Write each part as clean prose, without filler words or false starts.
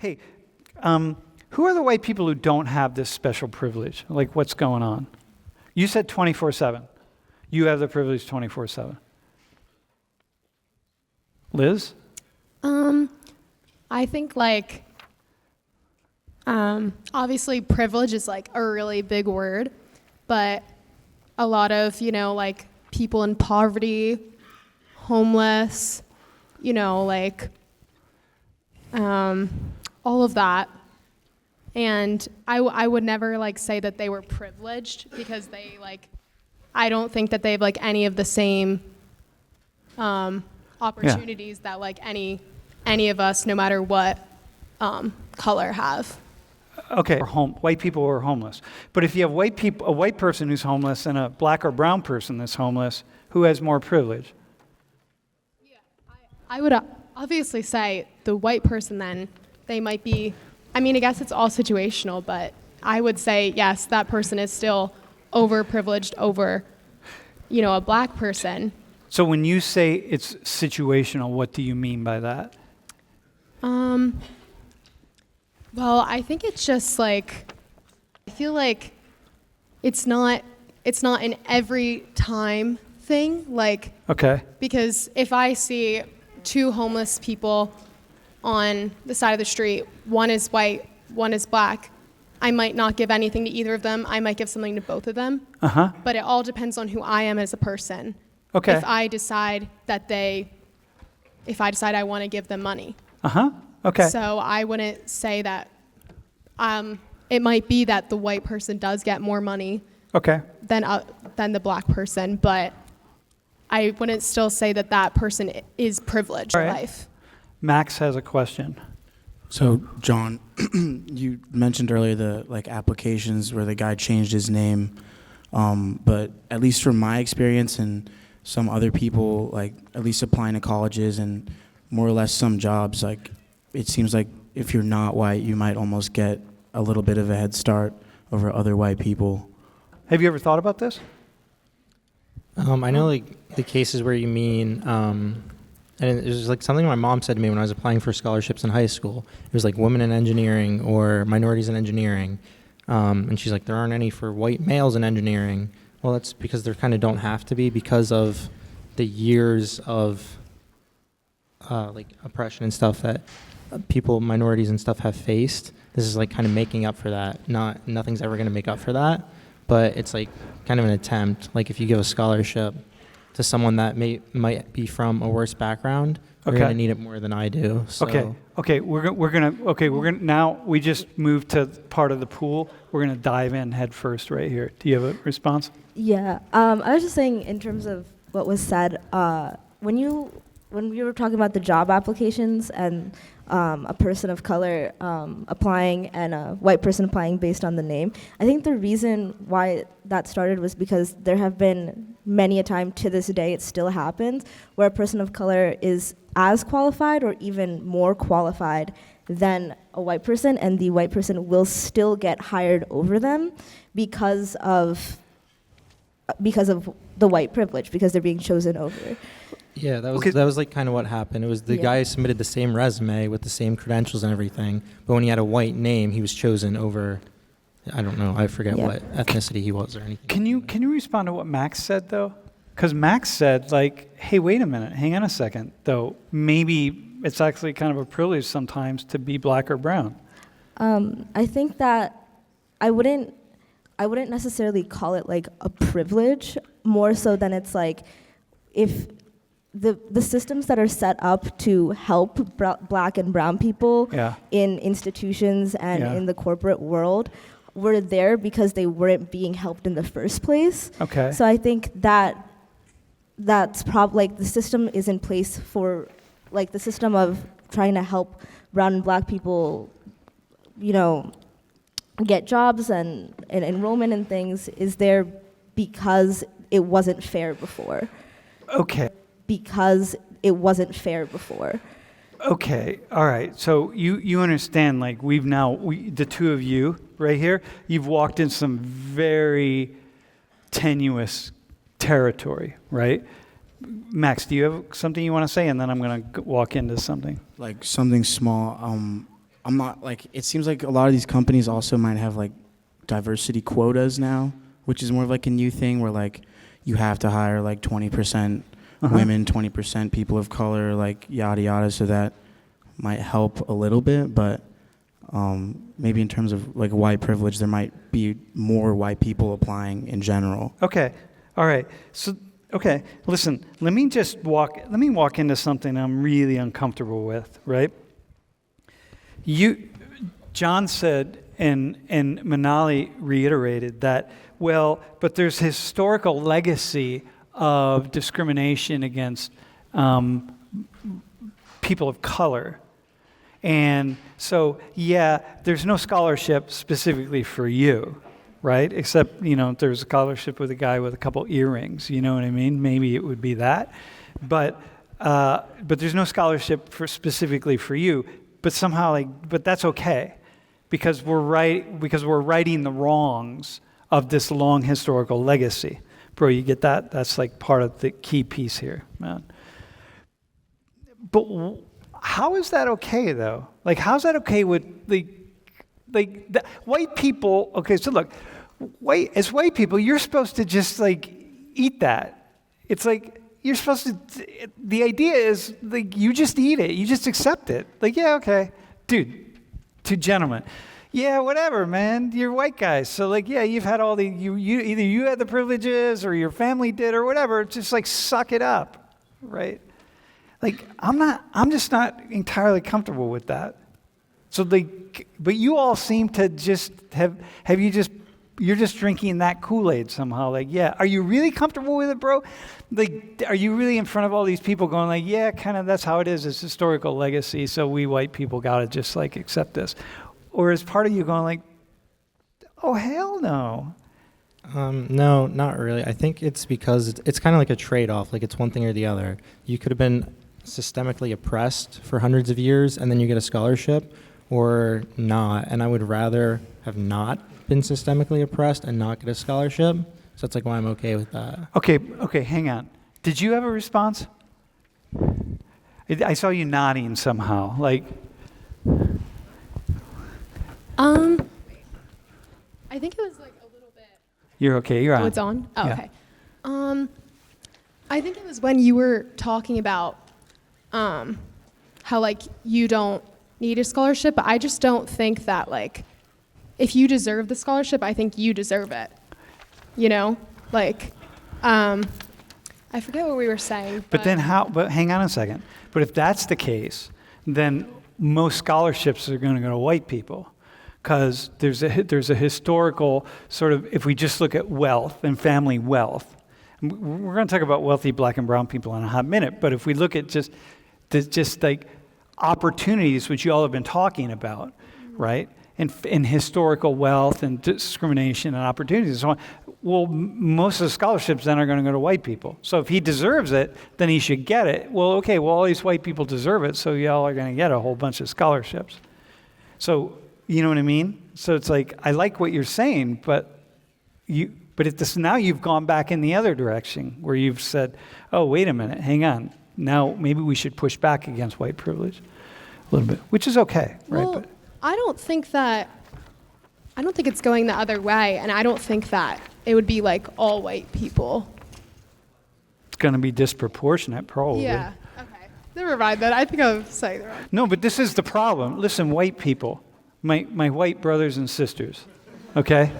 Hey, who are the white people who don't have this special privilege? Like, what's going on? You said 24/7. You have the privilege 24/7. Liz? I think obviously privilege is like a really big word, but a lot of, like people in poverty, homeless, all of that. And I would never say that they were privileged because they I don't think that they have any of the same opportunities that any of us, no matter what color, have. Okay, white people are homeless. But if you have a white person who's homeless and a black or brown person that's homeless, who has more privilege? Yeah, I would obviously say the white person then, they might be, I guess it's all situational, but I would say, yes, that person is still overprivileged over, a black person. So when you say it's situational, what do you mean by that? Well, I think it's just I feel like it's not an every time thing. Okay. Because if I see two homeless people on the side of the street, one is white, one is black, I might not give anything to either of them. I might give something to both of them. Uh-huh. But it all depends on who I am as a person. Okay. If I decide I want to give them money. Uh-huh. Okay. So I wouldn't say that it might be that the white person does get more money than the black person, but I wouldn't still say that person is privileged in life. Max has a question. So, John, you mentioned earlier the applications where the guy changed his name, but at least from my experience and some other people, at least applying to colleges and more or less some jobs, it seems like if you're not white, you might almost get a little bit of a head start over other white people. Have you ever thought about this? I know the cases where you mean, and it was something my mom said to me when I was applying for scholarships in high school. It was women in engineering or minorities in engineering. And she's like, there aren't any for white males in engineering. Well, that's because there kind of don't have to be because of the years of oppression and stuff that people, minorities and stuff have faced. This is kind of making up for that. Nothing's ever going to make up for that, but it's kind of an attempt. If you give a scholarship to someone that might be from a worse background, they're going to need it more than I do. So. Okay. We're gonna now we just moved to part of the pool. We're gonna dive in head first right here. Do you have a response? Yeah. I was just saying in terms of what was said, when you were talking about the job applications and a person of color applying and a white person applying based on the name, I think the reason why that started was because there have been many a time to this day, it still happens, where a person of color is as qualified or even more qualified than a white person, and the white person will still get hired over them because of the white privilege, because they're being chosen over. Yeah, that was kind of what happened. It was the guy submitted the same resume with the same credentials and everything, but when he had a white name, he was chosen over, I don't know, I forget what ethnicity he was or anything. Can you respond to what Max said though? Because Max said hey, wait a minute, hang on a second though. Maybe it's actually kind of a privilege sometimes to be black or brown. I think that I wouldn't necessarily call it a privilege, more so than it's if the systems that are set up to help black and brown people in institutions and in the corporate world were there because they weren't being helped in the first place. Okay. So I think that's probably the system is in place for the system of trying to help brown and black people, get jobs and enrollment and things is there because it wasn't fair before. Okay. Because it wasn't fair before. Okay, all right. So you understand, the two of you right here, you've walked in some very tenuous territory, right? Max, do you have something you want to say? And then I'm going to walk into something. Something small. I'm not like, it seems like a lot of these companies also might have like diversity quotas now, which is more of like a new thing where like you have to hire like 20% women, 20% people of color, like yada yada. So that might help a little bit, but maybe in terms of like white privilege, there might be more white people applying in general. Okay. All right. So, okay. Listen, let me walk into something I'm really uncomfortable with, right? John said, and Manali reiterated that, well, but there's historical legacy of discrimination against people of color. And so, yeah, there's no scholarship specifically for you, right? Except, there's a scholarship with a guy with a couple earrings, you know what I mean? Maybe it would be that. But there's no scholarship specifically for you. But somehow, but that's okay, because we're righting the wrongs of this long historical legacy. Bro, you get that? That's like part of the key piece here, man. But how is that okay, though? Like, how's that okay with the white people? Okay, so look, as white people, you're supposed to just eat that. It's like you're supposed to. The idea is you just eat it, you just accept it. Yeah, okay, dude, two gentlemen. Yeah, whatever, man. You're white guys, so yeah, you've had all the you either you had the privileges or your family did or whatever. Just suck it up, right? I'm just not entirely comfortable with that. So but you all seem to just you're just drinking that Kool-Aid somehow. Yeah, are you really comfortable with it, bro? Are you really in front of all these people going yeah, kind of that's how it is. It's historical legacy, so we white people gotta just accept this. Or is part of you going oh, hell no? No, not really. I think it's because it's kind of like a trade-off. It's one thing or the other. You could have been systemically oppressed for hundreds of years and then you get a scholarship, or not. And I would rather have not been systemically oppressed and not get a scholarship. So that's why I'm okay with that. Okay, hang on. Did you have a response? I saw you nodding somehow. I think it was a little bit. You're okay. You're on. Oh, it's on? Oh, Yeah. okay. I think it was when you were talking about how you don't need a scholarship, but I just don't think that if you deserve the scholarship, I think you deserve it. I forget what we were saying. But then how? But hang on a second. But if that's the case, then most scholarships are going to go to white people, because there's a historical sort of, if we just look at wealth and family wealth, we're going to talk about wealthy black and brown people in a hot minute, but if we look at just opportunities, which you all have been talking about, right? And historical wealth and discrimination and opportunities and so on, well, most of the scholarships then are going to go to white people. So if he deserves it, then he should get it. Well, okay, all these white people deserve it, so y'all are going to get a whole bunch of scholarships. So, you know what I mean? So it's I like what you're saying, but now you've gone back in the other direction, where you've said, oh, wait a minute, hang on. Now maybe we should push back against white privilege a little bit, which is okay, right? Well, I don't think it's going the other way, and I don't think that it would be all white people. It's going to be disproportionate, probably. Yeah. Okay. Never mind that. I think I was saying the wrong. No, but this is the problem. Listen, white people, my white brothers and sisters, okay?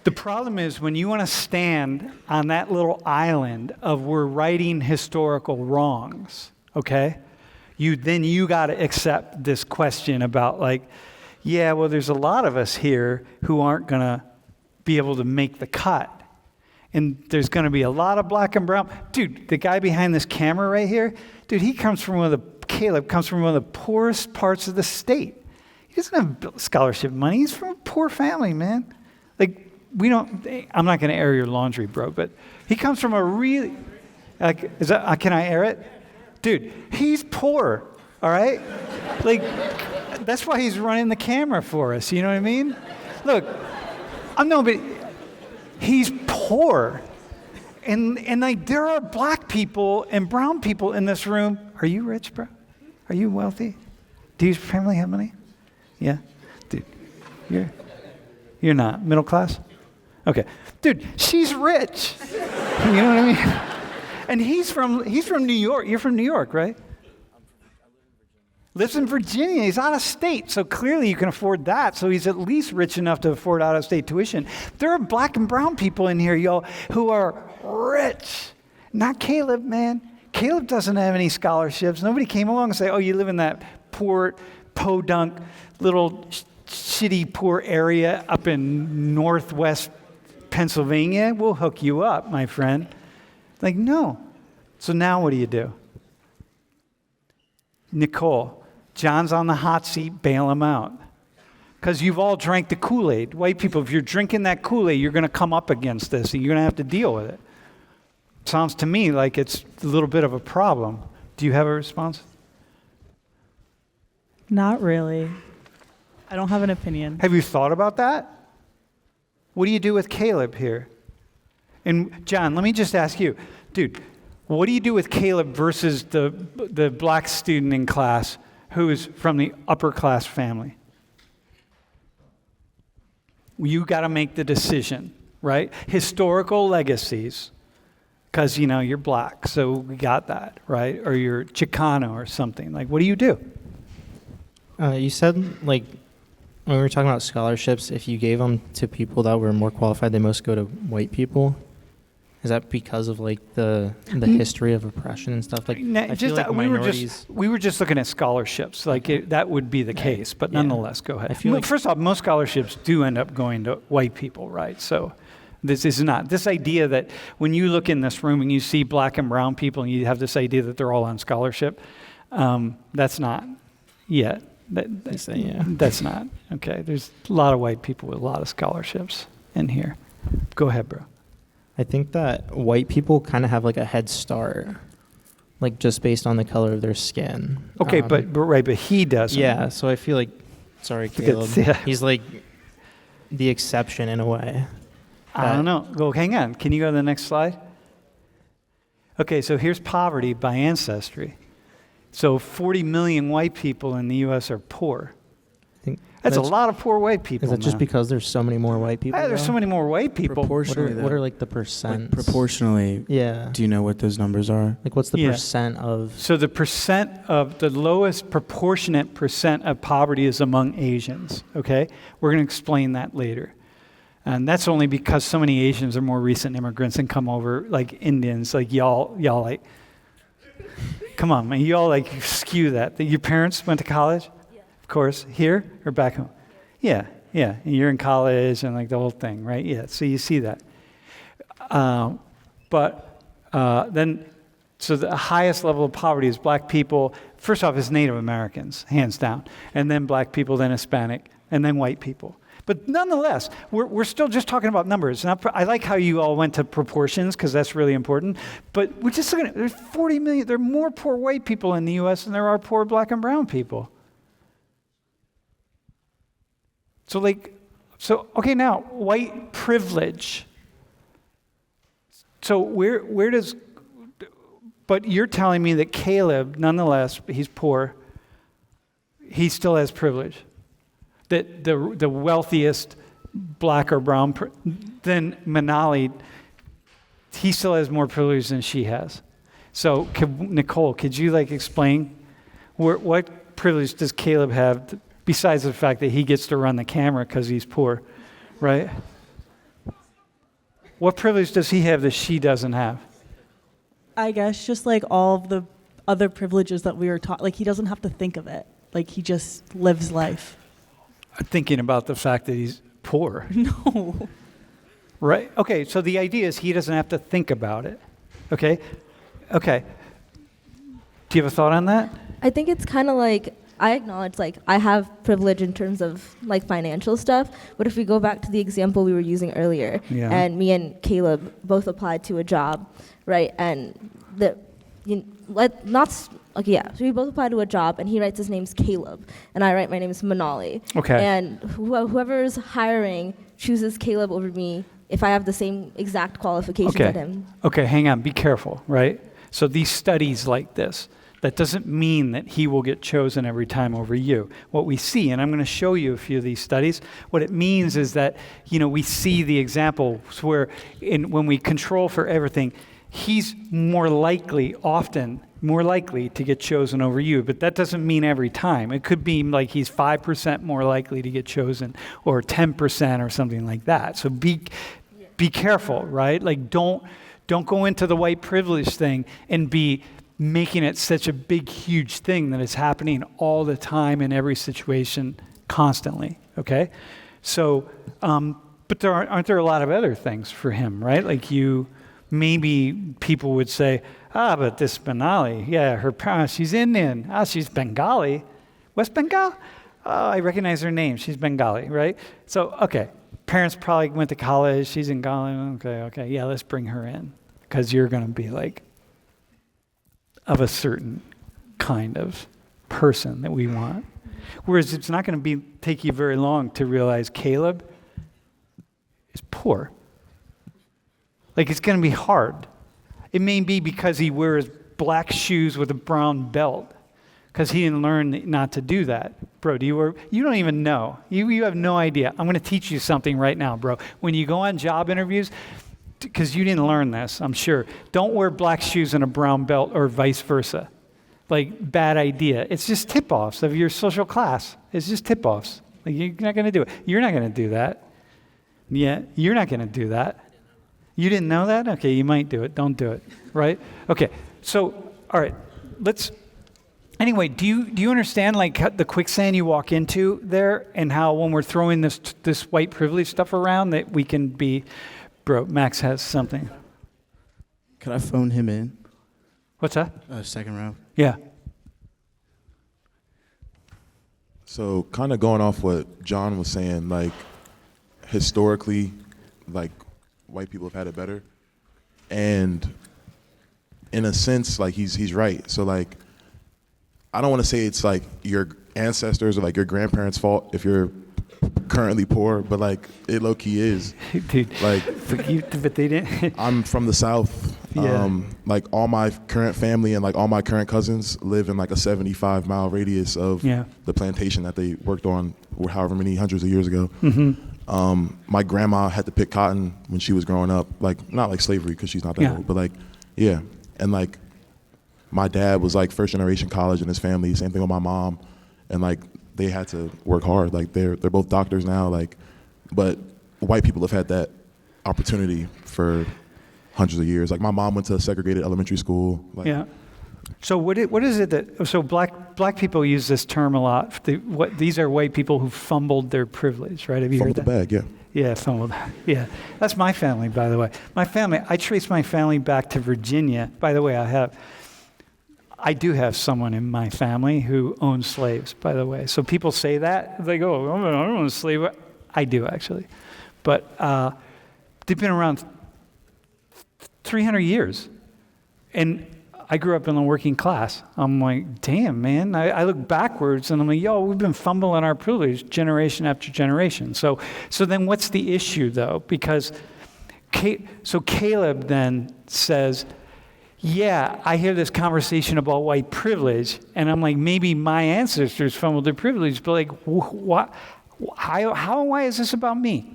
The problem is when you want to stand on that little island of we're righting historical wrongs, okay? You got to accept this question about yeah, well, there's a lot of us here who aren't going to be able to make the cut. And there's going to be a lot of black and brown. Dude, the guy behind this camera right here, dude, Caleb comes from one of the poorest parts of the state. He doesn't have scholarship money. He's from a poor family, man. I'm not going to air your laundry, bro, but he comes from a really, can I air it? Dude, he's poor, all right? That's why he's running the camera for us, you know what I mean? Look, but he's poor. And there are black people and brown people in this room. Are you rich, bro? Are you wealthy? Do your family have money? Yeah? Dude, you're not. Middle class? Okay. Dude, she's rich. You know what I mean? And he's from New York. You're from New York, right? Lives in Virginia. He's out of state. So clearly you can afford that. So he's at least rich enough to afford out of state tuition. There are black and brown people in here, y'all, who are rich. Not Caleb, man. Caleb doesn't have any scholarships. Nobody came along and said, oh, you live in that poor, podunk, little shitty, poor area up in northwest Pennsylvania. We'll hook you up, my friend. Like, no. So now what do? Nicole, John's on the hot seat, bail him out. Because you've all drank the Kool-Aid. White people, if you're drinking that Kool-Aid, you're going to come up against this, and you're going to have to deal with it. Sounds to me like it's a little bit of a problem. Do you have a response? Not really. I don't have an opinion. Have you thought about that? What do you do with Caleb here? And John, let me just ask you, dude, what do you do with Caleb versus the black student in class who is from the upper class family? You got to make the decision, right? Historical legacies, because, you're black, so we got that, right? Or you're Chicano or something. Like, what do you do? You said, like, when we were talking about scholarships, if you gave them to people that were more qualified, they most go to white people. Is that because of like the history of oppression and stuff? Like, I feel like minorities. We were just looking at scholarships. Like that would be the case, but nonetheless, go ahead. I feel like first off, most scholarships do end up going to white people, right? So this is not this idea that when you look in this room and you see black and brown people and you have this idea that they're all on scholarship. That's not yet. That's not okay. There's a lot of white people with a lot of scholarships in here. Go ahead, bro. I think that white people kind of have like a head start, like just based on the color of their skin. Okay, but he doesn't. Yeah, so I feel like, sorry, Caleb, he's like the exception in a way. I don't know. Go, hang on. Can you go to the next slide? Okay, so here's poverty by ancestry. So 40 million white people in the U.S. are poor. That's a lot of poor white people. Is it just because there's so many more white people? There's so many more white people. Proportionally, what are like the percents? Like proportionally, yeah. Do you know what those numbers are? Like what's the percent of? So the percent of the lowest proportionate percent of poverty is among Asians, okay? We're going to explain that later. And that's only because so many Asians are more recent immigrants and come over like Indians, like y'all like, come on, man, y'all like skew that. Your parents went to college? Of course, here or back home? Yeah. And you're in college and like the whole thing, right? Yeah, so you see that. So the highest level of poverty is black people. First off, is Native Americans, hands down. And then black people, then Hispanic, and then white people. But nonetheless, we're still just talking about numbers. I like how you all went to proportions because that's really important. But we're just looking at, there's 40 million, there are more poor white people in the U.S. than there are poor black and brown people. Okay, now, white privilege. So where does, but you're telling me that Caleb, nonetheless, he's poor, he still has privilege. That the wealthiest black or brown, than Manali, he still has more privilege than she has. So Nicole, could you explain what privilege does Caleb have besides the fact that he gets to run the camera because he's poor, right? What privilege does he have that she doesn't have? I guess just all of the other privileges that we were taught. He doesn't have to think of it. He just lives life. Thinking about the fact that he's poor. No. Right? Okay, so the idea is he doesn't have to think about it. Okay. Do you have a thought on that? I think it's kind of I acknowledge I have privilege in terms of financial stuff, but if we go back to the example we were using earlier, and me and Caleb both applied to a job, right? And so we both applied to a job, and he writes his name's Caleb, and I write my name's Manali. Okay. And whoever's hiring chooses Caleb over me if I have the same exact qualifications as him. Okay, hang on, be careful, right? So these studies like this, That doesn't mean that he will get chosen every time over you. What we see, and I'm going to show you a few of these studies, what it means is that, we see the examples where when we control for everything, he's often more likely to get chosen over you. But that doesn't mean every time. It could be like he's 5% more likely to get chosen or 10% or something like that. So be careful, right? Like don't go into the white privilege thing and be making it such a big, huge thing that it's happening all the time in every situation constantly, okay? So, but aren't there a lot of other things for him, right? Like maybe people would say, but this Benali, yeah, her parents, she's Indian. She's Bengali. West Bengal? I recognize her name. She's Bengali, right? So, okay, parents probably went to college. She's in Ghana. Okay, yeah, let's bring her in because you're going to be like, of a certain kind of person that we want. Whereas it's not going to take you very long to realize Caleb is poor. Like it's going to be hard. It may be because he wears black shoes with a brown belt because he didn't learn not to do that. Bro, you don't even know. You have no idea. I'm going to teach you something right now, bro. When you go on job interviews, because you didn't learn this, I'm sure. Don't wear black shoes and a brown belt or vice versa. Like, bad idea. It's just tip-offs of your social class. It's just tip-offs. Like, you're not going to do it. You're not going to do that. Yeah, you're not going to do that. You didn't know that? Okay, you might do it. Don't do it, right? Okay, so, all right, anyway, do you understand, like, the quicksand you walk into there and how when we're throwing this white privilege stuff around that we can be... Bro, Max has something. Could I phone him in? What's that? Second round. Yeah. So kind of going off what John was saying, like historically, like white people have had it better. And in a sense, like he's right. So like, I don't want to say it's like your ancestors or like your grandparents' fault if you're currently poor, but like it low key is. Dude, like, but they didn't. I'm from the South. Yeah. Like all my current family and like all my current cousins live in like a 75-mile radius of the plantation that they worked on however many hundreds of years ago. Mm-hmm. My grandma had to pick cotton when she was growing up, like not like slavery because she's not that old, but like, yeah. And like my dad was like first generation college in his family, same thing with my mom. And like they had to work hard. Like they're both doctors now, like, but white people have had that opportunity for hundreds of years. Like my mom went to a segregated elementary school. Like, yeah. So what is it that, so black people use this term a lot. These are white people who fumbled their privilege, right? Have you heard that? Fumbled the bag, yeah. Yeah, fumbled. Yeah. That's my family, by the way. I trace my family back to Virginia. By the way, I do have someone in my family who owns slaves, by the way. So people say that. They go, I don't own a slave. I do, actually. But they've been around 300 years. And I grew up in the working class. I'm like, damn, man. I look backwards and I'm like, we've been fumbling our privilege generation after generation. So then what's the issue, though? Because Caleb then says, yeah, I hear this conversation about white privilege, and I'm like, maybe my ancestors fumbled their privilege, but like, what? How and why is this about me?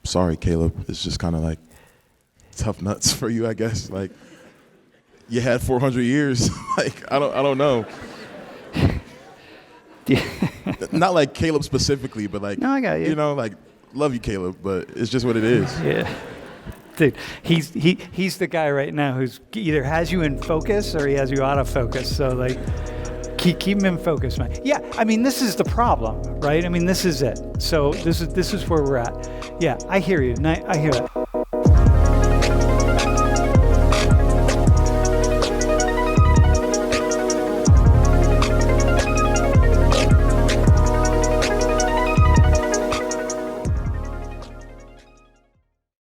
Sorry, Caleb. It's just kind of like tough nuts for you, I guess. Like, you had 400 years. Like, I don't know. Not like Caleb specifically, but like, no, I got you. You know, like, love you, Caleb, but it's just what it is. Yeah. Dude, he's the guy right now who's either has you in focus or he has you out of focus. So like, keep him in focus, man. Yeah, I mean, this is the problem, right? I mean, this is it. So this is where we're at. Yeah, I hear you. I hear that.